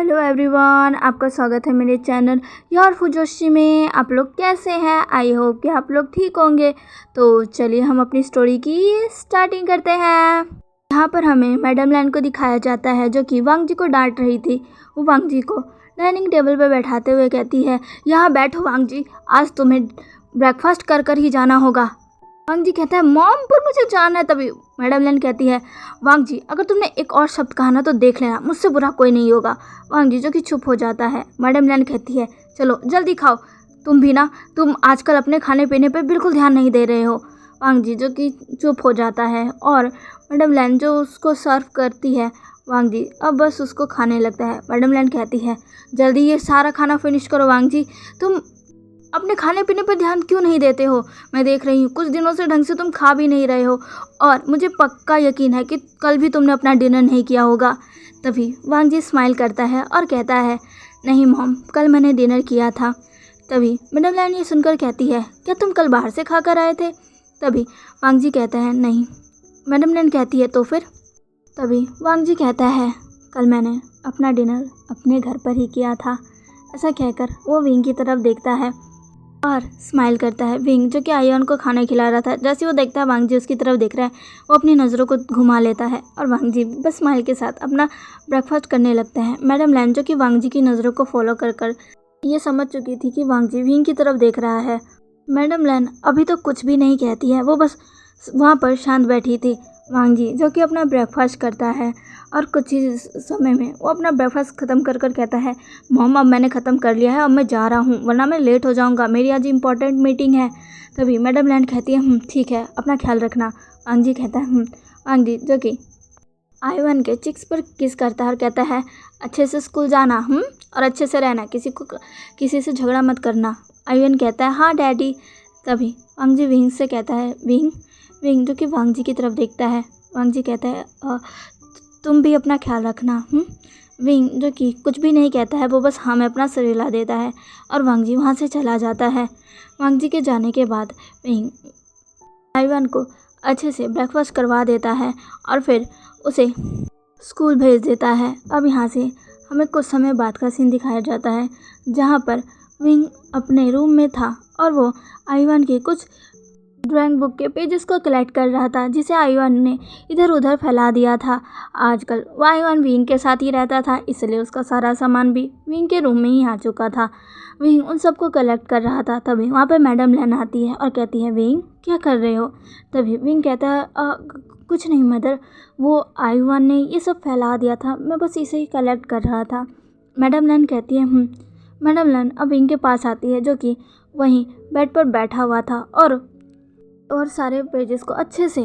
Hello everyone, आपका स्वागत है मेरे चैनल योर फुजोशी में। आप लोग कैसे हैं? आई होप कि आप लोग ठीक होंगे। तो चलिए हम अपनी स्टोरी की स्टार्टिंग करते हैं। यहाँ पर हमें मैडम लैन को दिखाया जाता है जो कि वांग जी को डांट रही थी। वो वांग जी को डाइनिंग टेबल पर बैठाते हुए कहती है, यहाँ बैठो वांग जी, आज तुम्हें ब्रेकफास्ट कर कर ही जाना होगा। वांग जी कहता है, मॉम पर मुझे जाना है। तभी मैडम लैन कहती है, वांग जी अगर तुमने एक और शब्द कहा ना तो देख लेना, मुझसे बुरा कोई नहीं होगा। वांग जी जो कि चुप हो जाता है। मैडम लैन कहती है, चलो जल्दी खाओ, तुम भी ना, तुम आजकल अपने खाने पीने पे बिल्कुल ध्यान नहीं दे रहे हो। वांग जी जो कि चुप हो जाता है और मैडम लैन जो उसको सर्व करती है, वांग जी अब बस उसको खाने लगता है। मैडम लैन कहती है, जल्दी ये सारा खाना फिनिश करो वांग जी, तुम अपने खाने पीने पर ध्यान क्यों नहीं देते हो? मैं देख रही हूँ कुछ दिनों से ढंग से तुम खा भी नहीं रहे हो और मुझे पक्का यकीन है कि कल भी तुमने अपना डिनर नहीं किया होगा। तभी वांग जी स्माइल करता है और कहता है, नहीं मॉम, कल मैंने डिनर किया था। तभी मैडम लैन ये सुनकर कहती है, क्या तुम कल बाहर से खा कर आए थे? तभी वांग जी कहता है, नहीं। मैडम लैन कहती है, तो फिर? तभी वांग जी कहता है, कल मैंने अपना डिनर अपने घर पर ही किया था। ऐसा कहकर वो विंग की तरफ देखता है और स्माइल करता है। विंग जो कि आयोन को खाना खिला रहा था, जैसे वो देखता है वांग जी उसकी तरफ देख रहा है, वो अपनी नज़रों को घुमा लेता है और वांग जी बस स्माइल के साथ अपना ब्रेकफास्ट करने लगते हैं। मैडम लैन जो कि वांग जी की नज़रों को फॉलो कर कर ये समझ चुकी थी कि वांग जी विंग की तरफ देख रहा है। मैडम लैन अभी तो कुछ भी नहीं कहती है, वो बस वहाँ पर शांत बैठी थी। वांग जी जो कि अपना ब्रेकफास्ट करता है और कुछ ही समय में वो अपना ब्रेकफास्ट ख़त्म कर कर कहता है, मॉम अब मैंने ख़त्म कर लिया है, अब मैं जा रहा हूँ वरना मैं लेट हो जाऊँगा, मेरी आज इंपॉर्टेंट मीटिंग है। तभी मैडम लैंड कहती है, ठीक है, अपना ख्याल रखना। वांग जी कहता है, वांग जी जो कि आयवन के चिक्स पर किस करता है और कहता है, अच्छे से स्कूल जाना और अच्छे से रहना, किसी से झगड़ा मत करना। आयवन कहता है, हाँ डैडी। तभी वांग जी विंग से कहता है, विंग जो कि वांग जी की तरफ देखता है। वांग जी कहता है, तुम भी अपना ख्याल रखना। विंग जो कि कुछ भी नहीं कहता है, वो बस हाँ में अपना सिर हिला देता है और वांग जी वहाँ से चला जाता है। वांग जी के जाने के बाद विंग आयवन को अच्छे से ब्रेकफास्ट करवा देता है और फिर उसे स्कूल भेज देता है। अब यहाँ से हमें कुछ समय बाद का सीन दिखाया जाता है जहाँ पर विंग अपने रूम में था और वो आयवन की कुछ ड्राइंग बुक के पेजेस को कलेक्ट कर रहा था, जिसे आयवन ने इधर उधर फैला दिया था। आजकल वो आयवन विंग के साथ ही रहता था, इसलिए उसका सारा सामान भी विंग के रूम में ही आ चुका था। विंग उन सबको कलेक्ट कर रहा था। तभी वहाँ पर मैडम लैन आती है और कहती है, विंग क्या कर रहे हो? तभी विंग कहता है, कुछ नहीं मदर, वो आयवन ने ये सब फैला दिया था, मैं बस इसे ही कलेक्ट कर रहा था। मैडम लैन कहती है, मैडम लैन अब विंग के पास आती है जो कि वहीं बेड पर बैठा हुआ था और सारे पेजेस को अच्छे से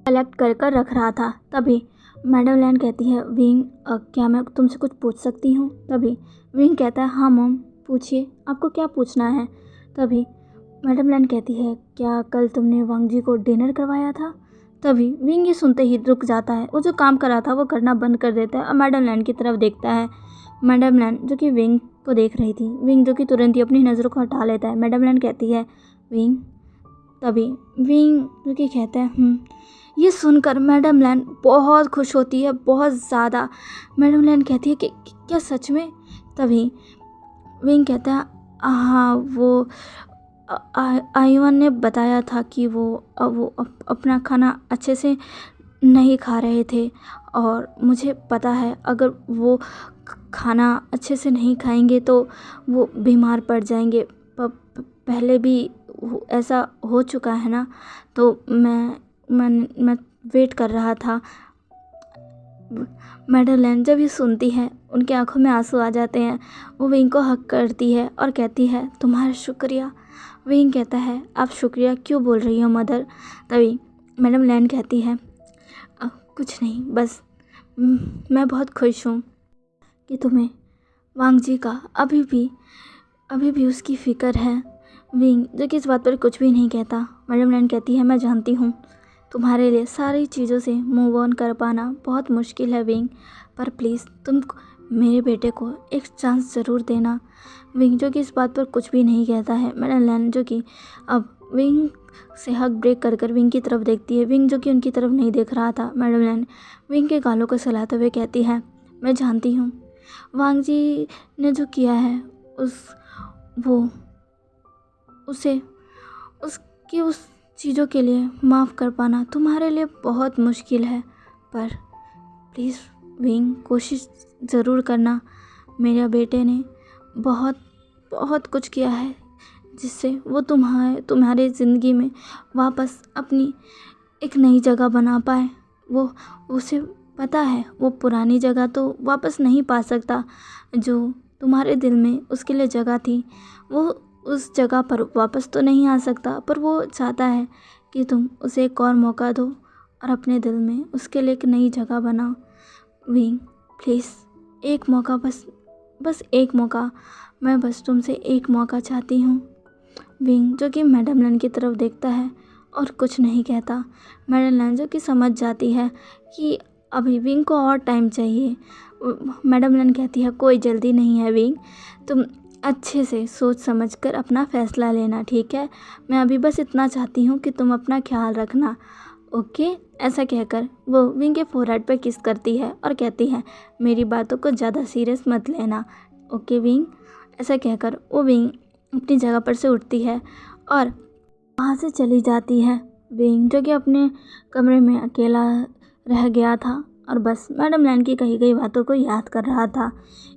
कलेक्ट कर कर रख रहा था। तभी मैडम लैन कहती है, विंग क्या मैं तुमसे कुछ पूछ सकती हूँ? तभी विंग कहता है, हाँ मॉम, पूछिए, आपको क्या पूछना है? तभी मैडम लैन कहती है, क्या कल तुमने वांग जी को डिनर करवाया था? तभी विंग ये सुनते ही रुक जाता है, वो जो काम कर रहा था वो करना बंद कर देता है और मैडम लैन की तरफ देखता है। मैडम लैन जो कि विंग को देख रही थी, विंग जो कि तुरंत ही अपनी नज़रों को हटा लेता है। मैडम लैन कहती है, विंग। तभी विंग जो कि कहता है, ये सुनकर मैडम लैन बहुत खुश होती है, बहुत ज़्यादा। मैडम लैन कहती है कि क्या सच में? तभी विंग कहता है, हाँ, वो आयवन ने बताया था कि वो अपना खाना अच्छे से नहीं खा रहे थे और मुझे पता है अगर वो खाना अच्छे से नहीं खाएंगे तो वो बीमार पड़ जाएंगे। पहले भी ऐसा हो चुका है ना, तो मैं वेट कर रहा था। मैडम लैन जब ये सुनती है, उनकी आंखों में आंसू आ जाते हैं। वो विंग को हक करती है और कहती है, तुम्हारा शुक्रिया। विंग कहता है, आप शुक्रिया क्यों बोल रही हो मदर? तभी मैडम लैन कहती है, कुछ नहीं, बस मैं बहुत खुश हूँ कि तुम्हें वांग जी का अभी भी उसकी फ़िक्र है। विंग जो कि इस बात पर कुछ भी नहीं कहता। मैडम लैन कहती है, मैं जानती हूँ तुम्हारे लिए सारी चीज़ों से मूव ऑन कर पाना बहुत मुश्किल है विंग, पर प्लीज़ तुम मेरे बेटे को एक चांस ज़रूर देना। विंग जो कि इस बात पर कुछ भी नहीं कहता है। मैडम लैन जो कि अब विंग से हक ब्रेक कर कर विंग की तरफ देखती है। विंग जो कि उनकी तरफ नहीं देख रहा था। मैडम लैन विंग के गालों को सहलाते हुए कहती है, मैं जानती हूँ वांग जी ने जो किया है उस चीज़ों के लिए माफ़ कर पाना तुम्हारे लिए बहुत मुश्किल है, पर प्लीज़ विंग कोशिश ज़रूर करना। मेरे बेटे ने बहुत बहुत कुछ किया है जिससे वो तुम्हारे ज़िंदगी में वापस अपनी एक नई जगह बना पाए। वो उसे पता है वो पुरानी जगह तो वापस नहीं पा सकता, जो तुम्हारे दिल में उसके लिए जगह थी वो उस जगह पर वापस तो नहीं आ सकता, पर वो चाहता है कि तुम उसे एक और मौका दो और अपने दिल में उसके लिए एक नई जगह बनाओ। विंग प्लीज़ एक मौका, बस एक मौका, मैं बस तुमसे एक मौका चाहती हूँ। विंग जो कि मैडम लन की तरफ देखता है और कुछ नहीं कहता। मैडम लन जो कि समझ जाती है कि अभी विंग को और टाइम चाहिए। मैडम लन कहती है कोई जल्दी नहीं है विंग, तुम अच्छे से सोच समझ कर अपना फ़ैसला लेना, ठीक है? मैं अभी बस इतना चाहती हूँ कि तुम अपना ख्याल रखना, ओके? ऐसा कहकर वो विंग के फोरहेड पर किस करती है और कहती है मेरी बातों को ज़्यादा सीरियस मत लेना, ओके विंग? ऐसा कहकर वो विंग अपनी जगह पर से उठती है और वहाँ से चली जाती है। विंग जो कि अपने कमरे में अकेला रह गया था और बस मैडम लैन की कही गई बातों को याद कर रहा था।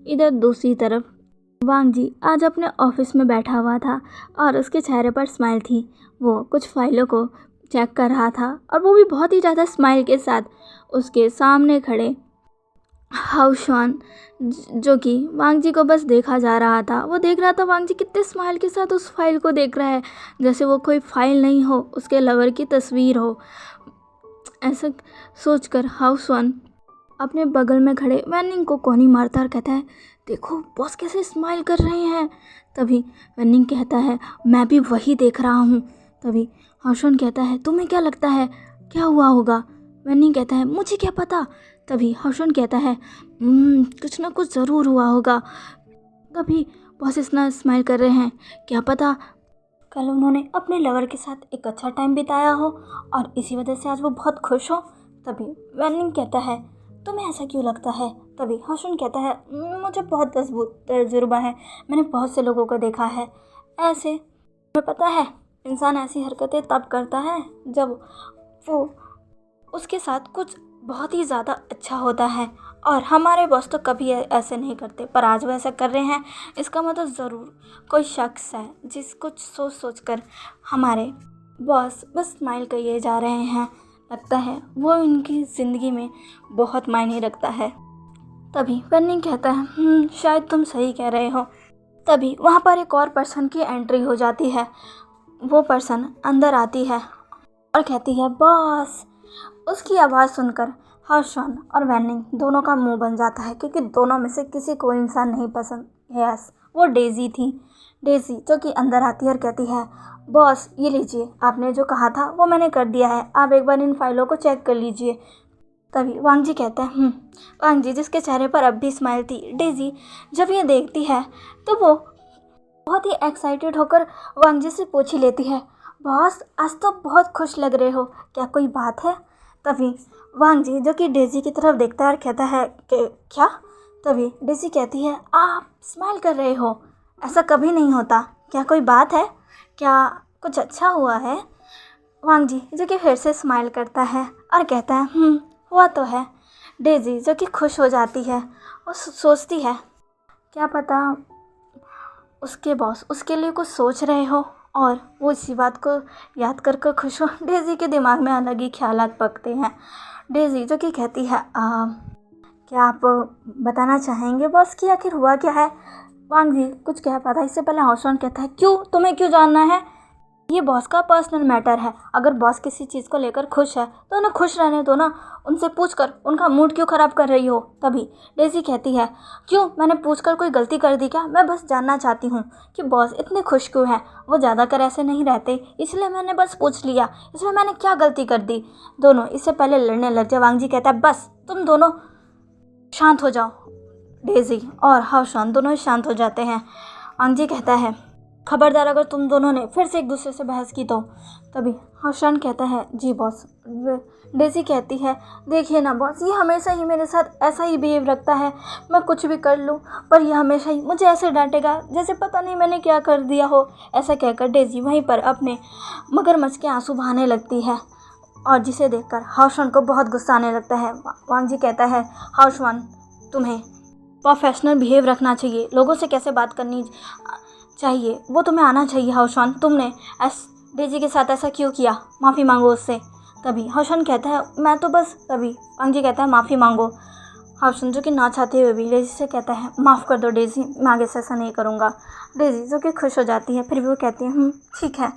इधर दूसरी तरफ वांग जी आज अपने ऑफिस में बैठा हुआ था और उसके चेहरे पर स्माइल थी। वो कुछ फाइलों को चेक कर रहा था और वो भी बहुत ही ज़्यादा स्माइल के साथ। उसके सामने खड़े हाउशॉन जो कि वांग जी को बस देखा जा रहा था, वो देख रहा था वांग जी कितने स्माइल के साथ उस फाइल को देख रहा है, जैसे वो कोई फाइल नहीं हो, उसके लवर की तस्वीर हो। ऐसा सोचकर हाउशॉन अपने बगल में खड़े वैनिंग को कोनी मारता और कहता है देखो बॉस कैसे स्माइल कर रहे हैं। तभी वैनिंग कहता है मैं भी वही देख रहा हूँ। तभी हाउशॉन कहता है तुम्हें क्या लगता है क्या हुआ होगा? वैनिंग कहता है मुझे क्या पता। तभी हाउशॉन कहता है कुछ ना कुछ ज़रूर हुआ होगा, तभी बॉस इतना स्माइल कर रहे हैं, क्या पता कल उन्होंने अपने लवर के साथ एक अच्छा टाइम बिताया हो और इसी वजह से आज वो बहुत खुश हो। तभी वैनिंग कहता है तुम्हें ऐसा क्यों लगता है? तभी हाउशॉन कहता है मुझे बहुत तजुर्बा है, मैंने बहुत से लोगों को देखा है ऐसे। तुम्हें पता है इंसान ऐसी हरकतें तब करता है जब वो उसके साथ कुछ बहुत ही ज़्यादा अच्छा होता है, और हमारे बॉस तो कभी ऐसे नहीं करते, पर आज वो ऐसा कर रहे हैं, इसका मतलब ज़रूर कोई शख्स है जिस कुछ सोच कर हमारे बॉस बस स्माइल किए जा रहे हैं। लगता है वो इनकी ज़िंदगी में बहुत मायने रखता है। तभी वैनिंग कहता है शायद तुम सही कह रहे हो। तभी वहाँ पर एक और पर्सन की एंट्री हो जाती है। वो पर्सन अंदर आती है और कहती है बॉस। उसकी आवाज़ सुनकर हाउशॉन और वैनिंग दोनों का मुंह बन जाता है, क्योंकि दोनों में से किसी को इंसान नहीं पसंद। यस, वो डेज़ी थी। डेज़ी जो कि अंदर आती है और कहती है बॉस ये लीजिए, आपने जो कहा था वो मैंने कर दिया है, आप एक बार इन फाइलों को चेक कर लीजिए। तभी वांग जी कहते हैं वांग जी जिसके चेहरे पर अब भी स्माइल थी। डेज़ी जब ये देखती है तो वो बहुत ही एक्साइटेड होकर वांग जी से पूछ ही लेती है बॉस आज तो बहुत खुश लग रहे हो, क्या कोई बात है? तभी वांग जी जो कि डेज़ी की तरफ देखता है और कहता है कि क्या? तभी डेज़ी कहती है आप स्माइल कर रहे हो, ऐसा कभी नहीं होता, क्या कोई बात है? क्या कुछ अच्छा हुआ है? वांग जी जो कि फिर से स्माइल करता है और कहता है हुआ तो है। डेज़ी जो कि खुश हो जाती है, वो सोचती है क्या पता उसके बॉस उसके लिए कुछ सोच रहे हो और वो इसी बात को याद कर कर खुश हो। डेज़ी के दिमाग में अलग ही ख्यालात पकते हैं। डेज़ी जो कि कहती है क्या आप बताना चाहेंगे बॉस कि आखिर हुआ क्या है? वांग जी कुछ कह पाता इससे पहले हाउशॉन कहता है क्यों, तुम्हें क्यों जानना है? ये बॉस का पर्सनल मैटर है, अगर बॉस किसी चीज़ को लेकर खुश है तो उन्हें खुश रहने दो ना, उनसे पूछकर उनका मूड क्यों ख़राब कर रही हो? तभी डेज़ी कहती है क्यों, मैंने पूछकर कोई गलती कर दी क्या? मैं बस जानना चाहती हूँ कि बॉस इतने खुश क्यों हैं, वो ज़्यादातर ऐसे नहीं रहते, इसलिए मैंने बस पूछ लिया, इसमें मैंने क्या गलती कर दी? दोनों इससे पहले लड़ने लग जाए। वांग जी कहता है बस तुम दोनों शांत हो जाओ। डेज़ी और हाउशॉन दोनों शांत हो जाते हैं। वांग जी कहता है खबरदार अगर तुम दोनों ने फिर से एक दूसरे से बहस की तो। तभी हर्षन कहता है जी बॉस। डेज़ी कहती है देखिए ना बॉस, ये हमेशा ही मेरे साथ ऐसा ही बिहेव रखता है, मैं कुछ भी कर लूँ पर ये हमेशा ही मुझे ऐसे डांटेगा जैसे पता नहीं मैंने क्या कर दिया हो। ऐसा कहकर डेज़ी वहीं पर अपने मगरमच्छ के आंसू बहाने लगती है और जिसे देखकर हर्षन को बहुत गुस्सा आने लगता है। वांग जी कहता है हर्षवन, तुम्हें प्रोफेशनल बिहेव रखना चाहिए, लोगों से कैसे बात करनी चाहिए वो तुम्हें आना चाहिए। हर्षन, तुमने डेज़ी के साथ ऐसा क्यों किया, माफ़ी मांगो उससे। तभी हर्षन कहता है मैं तो बस। तभी वांग जी कहता है माफ़ी मांगो। हर्षन जो कि ना चाहते हुए भी डेज़ी से कहता है माफ़ कर दो डेज़ी, मैं आगे से ऐसा नहीं करूँगा। डेज़ी जो कि खुश हो जाती है, फिर भी वो कहती है ठीक है।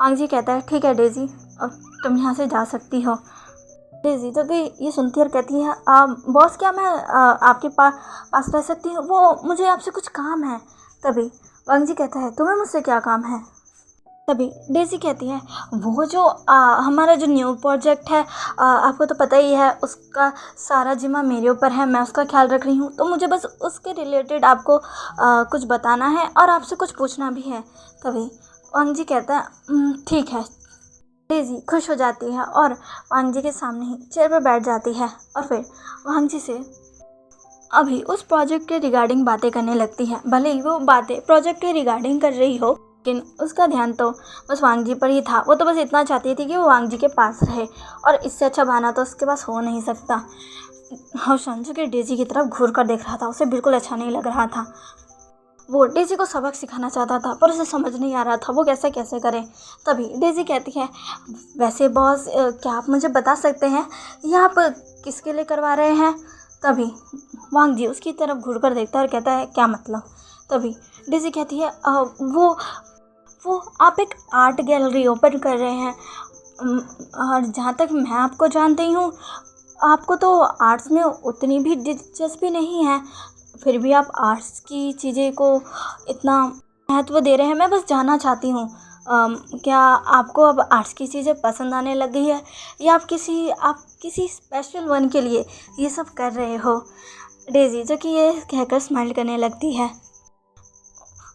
वांग जी कहता है ठीक है डेज़ी, अब तुम यहाँ से जा सकती हो। डेज़ी जो कि ये सुनती और कहती है बॉस क्या मैं आपके पास रह सकती हूँ, वो मुझे आपसे कुछ काम है। तभी वांग जी कहता है तुम्हें मुझसे क्या काम है। तभी डेज़ी कहती है वो जो हमारा जो न्यू प्रोजेक्ट है, आपको तो पता ही है उसका सारा जिम्मा मेरे ऊपर है, मैं उसका ख्याल रख रही हूँ, तो मुझे बस उसके रिलेटेड आपको कुछ बताना है और आपसे कुछ पूछना भी है। तभी वांग जी कहता है ठीक है। डेज़ी खुश हो जाती है और वांग जी के सामने ही चेयर पर बैठ जाती है और फिर वांग जी से अभी उस प्रोजेक्ट के रिगार्डिंग बातें करने लगती है। भले ही वो बातें प्रोजेक्ट के रिगार्डिंग कर रही हो लेकिन उसका ध्यान तो बस वांग जी पर ही था। वो तो बस इतना चाहती थी कि वो वांग जी के पास रहे और इससे अच्छा बहाना तो उसके पास हो नहीं सकता। हर्षन जो कि डेज़ी की तरफ घूर कर देख रहा था, उसे बिल्कुल अच्छा नहीं लग रहा था। वो डेज़ी को सबक सिखाना चाहता था पर उसे समझ नहीं आ रहा था वो कैसे करे। तभी डेज़ी कहती है वैसे बॉस क्या आप मुझे बता सकते हैं ये आप किसके लिए करवा रहे हैं। तभी वांग जी उसकी तरफ घूर कर देखता है और कहता है क्या मतलब। तभी डेज़ी कहती है वो आप एक आर्ट गैलरी ओपन कर रहे हैं और जहाँ तक मैं आपको जानती हूँ आपको तो आर्ट्स में उतनी भी दिलचस्पी नहीं है, फिर भी आप आर्ट्स की चीज़ें को इतना महत्व दे रहे हैं। मैं बस जानना चाहती हूँ क्या आपको अब आर्ट्स की चीज़ें पसंद आने लग गई है या आप किसी स्पेशल वन के लिए ये सब कर रहे हो। डेज़ी जो कि ये कहकर स्माइल करने लगती है।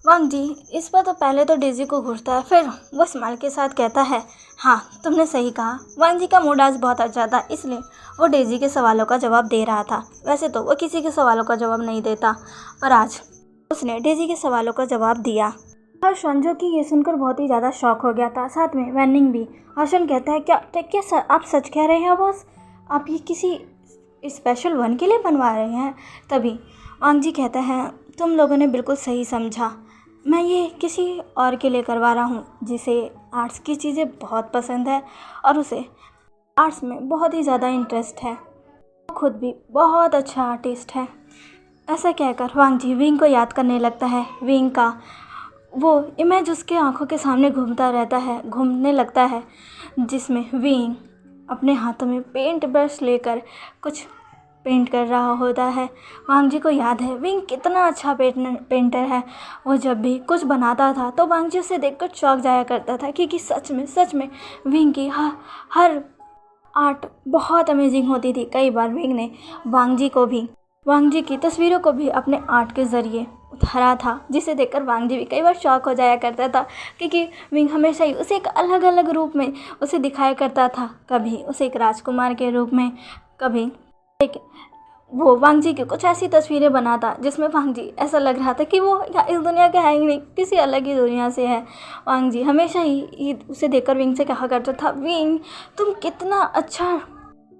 वांग जी इस पर तो पहले तो डेज़ी को घूरता है, फिर वो स्माइल के साथ कहता है हाँ तुमने सही कहा। वांग जी का मूड आज बहुत अच्छा था इसलिए वो डेज़ी के सवालों का जवाब दे रहा था। वैसे तो वो किसी के सवालों का जवाब नहीं देता पर आज उसने डेज़ी के सवालों का जवाब दिया। हर्षन जो कि ये सुनकर बहुत ही ज़्यादा शॉक हो गया था, साथ में वैनिंग भी। हर्षन कहता है क्या आप सच कह रहे हैं बॉस, आप ये किसी स्पेशल वन के लिए बनवा रहे हैं। तभी वांग जी कहता है तुम लोगों ने बिल्कुल सही समझा, मैं ये किसी और के लिए करवा रहा हूँ जिसे आर्ट्स की चीज़ें बहुत पसंद है और उसे आर्ट्स में बहुत ही ज़्यादा इंटरेस्ट है, वो खुद भी बहुत अच्छा आर्टिस्ट है। ऐसा कहकर वांग जी विंग को याद करने लगता है। विंग का वो इमेज उसके आंखों के सामने घूमने लगता है जिसमें विंग अपने हाथों में पेंट ब्रश लेकर कुछ पेंट कर रहा होता है। वांग जी को याद है विंग कितना अच्छा पेंटर है। वो जब भी कुछ बनाता था तो वांग जी उसे देखकर चौंक जाया करता था क्योंकि सच में विंग की हर आर्ट बहुत अमेजिंग होती थी। कई बार विंग ने वांग जी की तस्वीरों को भी अपने आर्ट के ज़रिए उतारा था जिसे देखकर वांग जी भी कई बार शॉक हो जाया करता था क्योंकि विंग हमेशा ही उसे एक अलग अलग रूप में उसे दिखाया करता था। कभी उसे एक राजकुमार के रूप में, कभी वो वांग जी की कुछ ऐसी तस्वीरें बनाता जिसमें वांग जी ऐसा लग रहा था कि वो इस दुनिया के है ही नहीं, किसी अलग ही दुनिया से है। वांग जी हमेशा ही उसे देखकर विंग से कहा करता था विंग तुम कितना अच्छा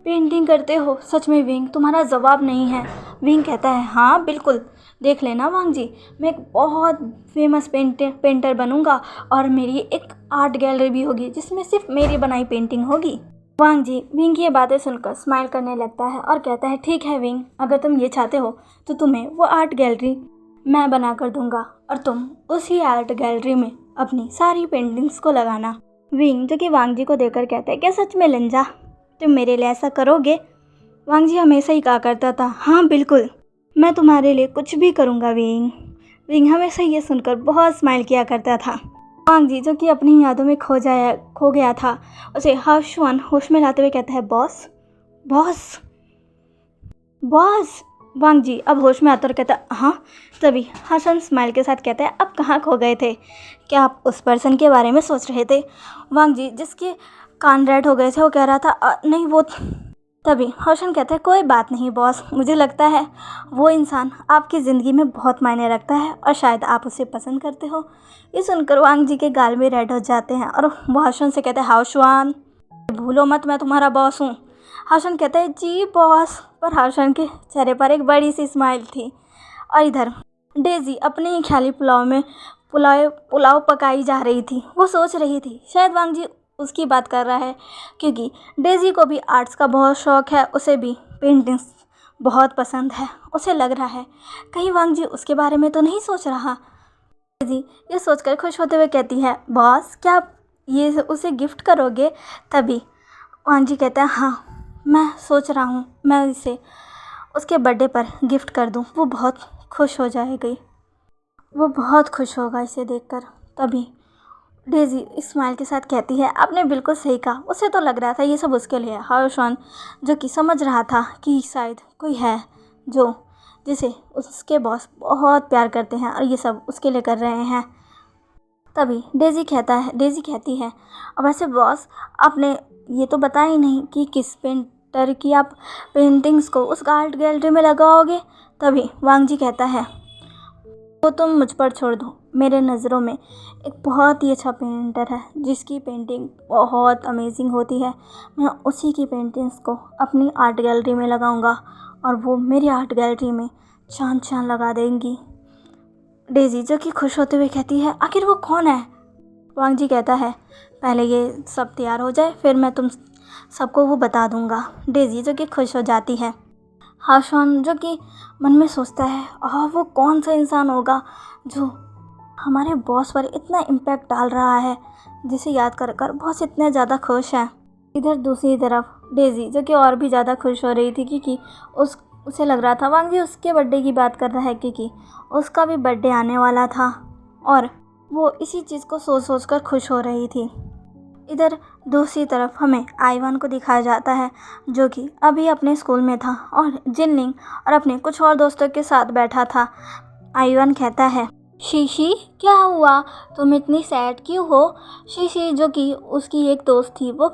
पेंटिंग करते हो, सच में विंग तुम्हारा जवाब नहीं है। विंग कहता है हाँ बिल्कुल, देख लेना वांग जी, मैं एक बहुत फेमस पेंटर बनूंगा और मेरी एक आर्ट गैलरी भी होगी जिसमें सिर्फ मेरी बनाई पेंटिंग होगी। वांग जी विंग की ये बातें सुनकर स्माइल करने लगता है और कहता है ठीक है विंग, अगर तुम ये चाहते हो तो तुम्हें वो आर्ट गैलरी मैं बना कर दूंगा और तुम उसी आर्ट गैलरी में अपनी सारी पेंटिंग्स को लगाना। विंग जो कि वांग जी को देखकर कहता है क्या सच में लंजा तुम मेरे लिए ऐसा करोगे। वांग जी हमेशा ही कहा करता था हाँ बिल्कुल, मैं तुम्हारे लिए कुछ भी करूँगा विंग। विंग हमेशा ये सुनकर बहुत स्माइल किया करता था। वांग जी जो कि अपनी यादों में खो गया था उसे हर्षवन होश में लाते हुए कहता है बॉस बॉस बॉस। वांग जी अब होश में आता और कहता है हाँ। तभी हसन स्माइल के साथ कहता है अब कहाँ खो गए थे, क्या आप उस पर्सन के बारे में सोच रहे थे? वांग जी जिसके कान रेड हो गए थे वो कह रहा था नहीं वो। तभी हसन कहता है कोई बात नहीं बॉस, मुझे लगता है वो इंसान आपकी ज़िंदगी में बहुत मायने रखता है और शायद आप उसे पसंद करते हो। ये सुनकर वांग जी के गाल भी रेड हो जाते हैं और वो हसन से कहते हैं हाउ शुआन, भूलो मत मैं तुम्हारा बॉस हूँ। हसन कहता है जी बॉस, पर हसन के चेहरे पर एक बड़ी सी स्माइल थी। और इधर डेजी अपने ही ख्याली पुलाव पकाई जा रही थी। वो सोच रही थी शायद वांग जी उसकी बात कर रहा है, क्योंकि डेजी को भी आर्ट्स का बहुत शौक़ है, उसे भी पेंटिंग्स बहुत पसंद है। उसे लग रहा है कहीं वांग जी उसके बारे में तो नहीं सोच रहा। डेजी ये सोचकर खुश होते हुए कहती है बॉस क्या आप ये उसे गिफ्ट करोगे? तभी वांग जी कहता है हाँ मैं सोच रहा हूँ मैं इसे उसके बर्थडे पर गिफ्ट कर दूँ, वो बहुत खुश हो जाएगी, वो बहुत खुश होगा इसे देखकर। तभी डेजी स्माइल के साथ कहती है आपने बिल्कुल सही कहा, उसे तो लग रहा था ये सब उसके लिए। हाउशन जो कि समझ रहा था कि शायद कोई है जो जिसे उसके बॉस बहुत प्यार करते हैं और ये सब उसके लिए कर रहे हैं। तभी डेजी कहती है अब वैसे बॉस आपने ये तो बताया ही नहीं कि किस पेंटर की आप पेंटिंग्स को उस आर्ट गैलरी में लगाओगे। तभी वांग जी कहता है वो तुम मुझ पर छोड़ दो, मेरे नज़रों में एक बहुत ही अच्छा पेंटर है जिसकी पेंटिंग बहुत अमेजिंग होती है। मैं उसी की पेंटिंग्स को अपनी आर्ट गैलरी में लगाऊंगा और वो मेरी आर्ट गैलरी में चांद लगा देंगी। डेजी जो कि खुश होते हुए कहती है आखिर वो कौन है? वांग जी कहता है पहले ये सब तैयार हो जाए फिर मैं तुम सबको वो बता दूंगा। डेजी जो कि खुश हो जाती है। हाशान जो कि मन में सोचता है वो कौन सा इंसान होगा जो हमारे बॉस पर इतना इम्पैक्ट डाल रहा है, जिसे याद कर कर बॉस इतने ज़्यादा खुश हैं। इधर दूसरी तरफ डेजी जो कि और भी ज़्यादा खुश हो रही थी क्योंकि उसे लग रहा था वांग जी उसके बर्थडे की बात कर रहा है, क्योंकि उसका भी बर्थडे आने वाला था और वो इसी चीज़ को सोच कर खुश हो रही थी। इधर दूसरी तरफ हमें आईवान को दिखाया जाता है जो कि अभी अपने स्कूल में था और जिनलिंग और अपने कुछ और दोस्तों के साथ बैठा था। आईवान कहता है शीशी क्या हुआ, तुम इतनी सैड क्यों हो? शीशी जो कि उसकी एक दोस्त थी वो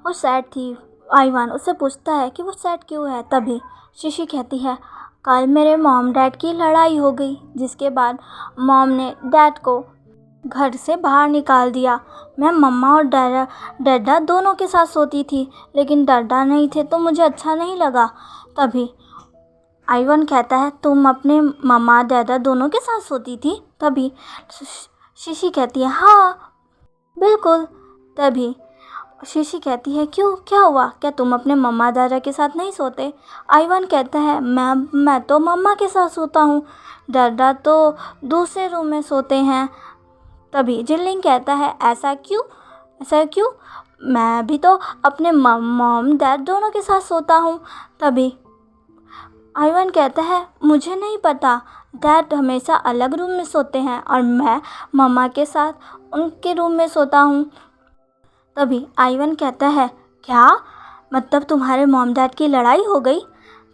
सैड थी। आईवान उससे पूछता है कि वो सैड क्यों है। तभी शीशी कहती है कल मेरे मॉम डैड की लड़ाई हो गई, जिसके बाद मॉम ने डैड को घर से बाहर निकाल दिया। मैं मम्मा और डैडा दोनों के साथ सोती थी, लेकिन डैडा नहीं थे तो मुझे अच्छा नहीं लगा। तभी आईवान कहता है तुम अपने मम्मा डैडा दोनों के साथ सोती थी? तभी शीशी कहती है हाँ बिल्कुल। तभी शीशी कहती है क्यों, क्या हुआ, क्या तुम अपने मम्मा दादा के साथ नहीं सोते? आईवान कहता है मैं तो मम्मा के साथ सोता हूँ, दादा तो दूसरे रूम में सोते हैं। तभी जिनलिंग कहता है ऐसा क्यों, मैं भी तो अपने मॉम डैड दोनों के साथ सोता हूँ। तभी आईवान कहता है मुझे नहीं पता, डैड हमेशा अलग रूम में सोते हैं और मैं मम्मा के साथ उनके रूम में सोता हूँ। तभी आईवान कहता है क्या मतलब तुम्हारे मॉम डैड की लड़ाई हो गई?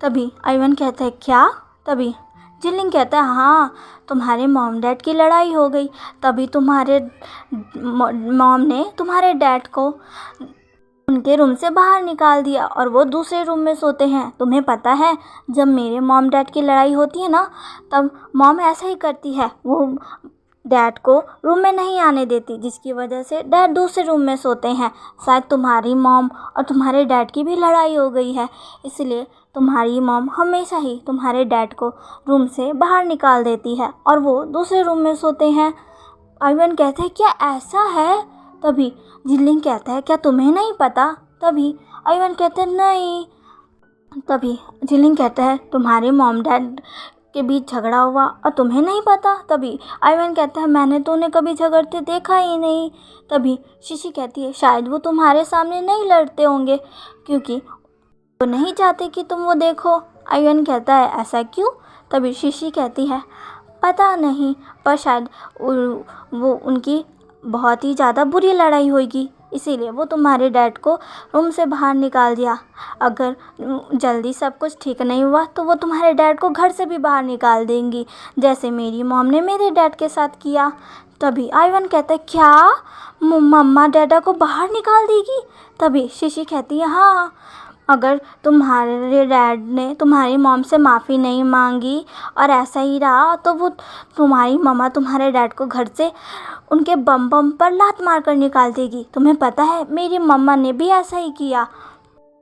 तभी आईवान कहता है क्या? तभी जिनलिंग कहता है हाँ तुम्हारे मॉम डैड की लड़ाई हो गई, तभी तुम्हारे मॉम ने तुम्हारे डैड को उनके रूम से बाहर निकाल दिया और वो दूसरे रूम में सोते हैं। तुम्हें पता है जब मेरे मॉम डैड की लड़ाई होती है ना, तब मॉम ऐसा ही करती है, वो डैड को रूम में नहीं आने देती, जिसकी वजह से डैड दूसरे रूम में सोते हैं। शायद तुम्हारी मॉम और तुम्हारे डैड की भी लड़ाई हो गई है, इसलिए तुम्हारी मॉम हमेशा ही तुम्हारे डैड को रूम से बाहर निकाल देती है और वो दूसरे रूम में सोते हैं। आईवान कहते हैं क्या ऐसा है? तभी जिनलिंग कहता है क्या तुम्हें नहीं पता? तभी आईवान कहते हैं नहीं। तभी जिनलिंग कहता है तुम्हारे मॉम डैड के बीच झगड़ा हुआ और तुम्हें नहीं पता? तभी आईवान कहता है मैंने तो उन्हें कभी झगड़ते देखा ही नहीं। तभी शीशी कहती है शायद वो तुम्हारे सामने नहीं लड़ते होंगे क्योंकि वो नहीं चाहते कि तुम वो देखो। आईवान कहता है ऐसा क्यों? तभी शीशी कहती है पता नहीं, पर शायद वो उनकी बहुत ही ज़्यादा बुरी लड़ाई होगी। इसीलिए वो तुम्हारे डैड को रूम से बाहर निकाल दिया। अगर जल्दी सब कुछ ठीक नहीं हुआ तो वो तुम्हारे डैड को घर से भी बाहर निकाल देंगी, जैसे मेरी मॉम ने मेरे डैड के साथ किया। तभी आइवन कहता है, क्या मम्मा डैडा को बाहर निकाल देगी? तभी शीशी कहती है, हाँ, अगर तुम्हारे डैड ने तुम्हारी मॉम से माफ़ी नहीं मांगी और ऐसा ही रहा तो वो तुम्हारी मम्मा तुम्हारे डैड को घर से उनके बम बम पर लात मार कर निकाल देगी। तुम्हें पता है मेरी मम्मा ने भी ऐसा ही किया।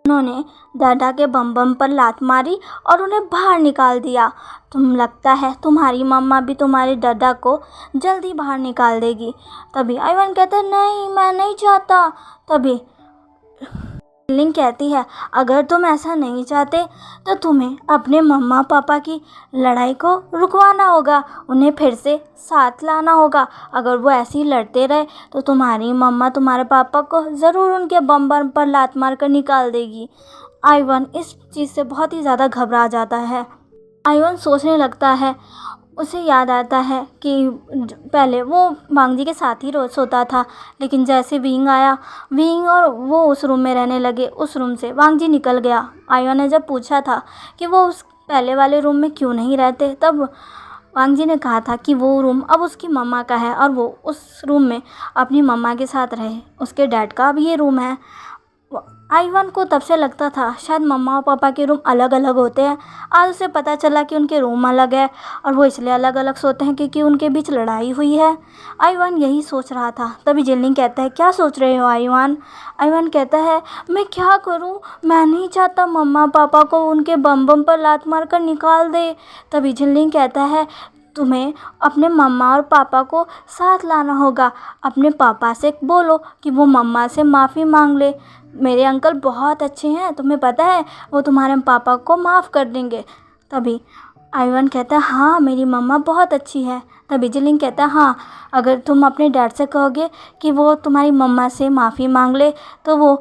उन्होंने दादा के बम बम पर लात मारी और उन्हें बाहर निकाल दिया। तुम लगता है तुम्हारी मम्मा भी तुम्हारे दादा को जल्दी बाहर निकाल देगी। तभी आइवन कहता है, नहीं, मैं नहीं चाहता। तभी लिंग कहती है, अगर तुम ऐसा नहीं चाहते तो तुम्हें अपने मम्मा पापा की लड़ाई को रुकवाना होगा, उन्हें फिर से साथ लाना होगा। अगर वो ऐसे ही लड़ते रहे तो तुम्हारी मम्मा तुम्हारे पापा को ज़रूर उनके बम बम पर लात मार कर निकाल देगी। आइवन इस चीज़ से बहुत ही ज़्यादा घबरा जाता है। आइवन सोचने लगता है, उसे याद आता है कि पहले वो वांगजी के साथ ही रोज सोता था, लेकिन जैसे विंग आया, विंग और वो उस रूम में रहने लगे, उस रूम से वांगजी निकल गया। आइवन ने जब पूछा था कि वो उस पहले वाले रूम में क्यों नहीं रहते, तब वांगजी ने कहा था कि वो रूम अब उसकी मम्मा का है और वो उस रूम में अपनी मम्मा के साथ रहे। उसके डैड का अब ये रूम है। आइवन को तब से लगता था शायद मम्मा और पापा के रूम अलग अलग होते हैं। आज उसे पता चला कि उनके रूम अलग है और वो इसलिए अलग अलग सोते हैं क्योंकि उनके बीच लड़ाई हुई है। आइवन यही सोच रहा था। तभी जिनलिंग कहता है, क्या सोच रहे हो आइवन? आइवन कहता है, मैं क्या करूं, मैं नहीं चाहता मम्मा पापा को उनके बम बम पर लात मार कर निकाल दे। तभी जिनलिंग कहता है, तुम्हें अपने मम्मा और पापा को साथ लाना होगा। अपने पापा से बोलो कि वो मम्मा से माफ़ी मांग ले। मेरे अंकल बहुत अच्छे हैं, तुम्हें पता है, वो तुम्हारे पापा को माफ़ कर देंगे। तभी आइवन कहता है, हाँ, मेरी मम्मा बहुत अच्छी है। तभी जिनलिंग कहता है, हाँ, अगर तुम अपने डैड से कहोगे कि वो तुम्हारी मम्मा से माफ़ी मांग ले तो वो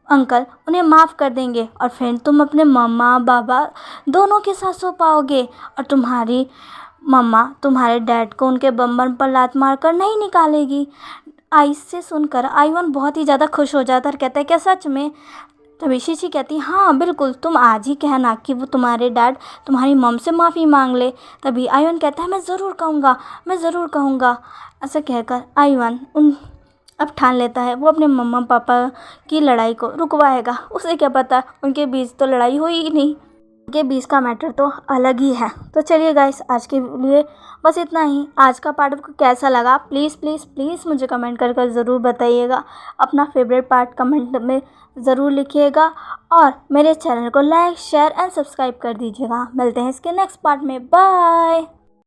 अंकल उन्हें माफ़ कर देंगे और फिर तुम अपने मम्मा बाबा दोनों के साथ सो पाओगे और तुम्हारी मम्मा तुम्हारे डैड को उनके बम बम पर लात मार कर नहीं निकालेगी। आइस से सुनकर आइवन बहुत ही ज़्यादा खुश हो जाता है और कहता है, क्या सच में? तभी शीशी कहती है, हाँ बिल्कुल, तुम आज ही कहना कि वो तुम्हारे डैड तुम्हारी मम से माफ़ी मांग ले। तभी आइवन कहता है, मैं ज़रूर कहूँगा, मैं ज़रूर कहूँगा। ऐसा कहकर आइवन अब ठान लेता है वो अपने मम्मा पापा की लड़ाई को रुकवाएगा। उसे क्या पता, उनके बीच तो लड़ाई हुई ही नहीं, के बीच का मैटर तो अलग ही है। तो चलिए गाइस, आज के लिए बस इतना ही। आज का पार्ट आपको कैसा लगा प्लीज़ प्लीज़ प्लीज़ मुझे कमेंट कर ज़रूर बताइएगा। अपना फेवरेट पार्ट कमेंट में ज़रूर लिखिएगा और मेरे चैनल को लाइक शेयर एंड सब्सक्राइब कर दीजिएगा। मिलते हैं इसके नेक्स्ट पार्ट में। बाय।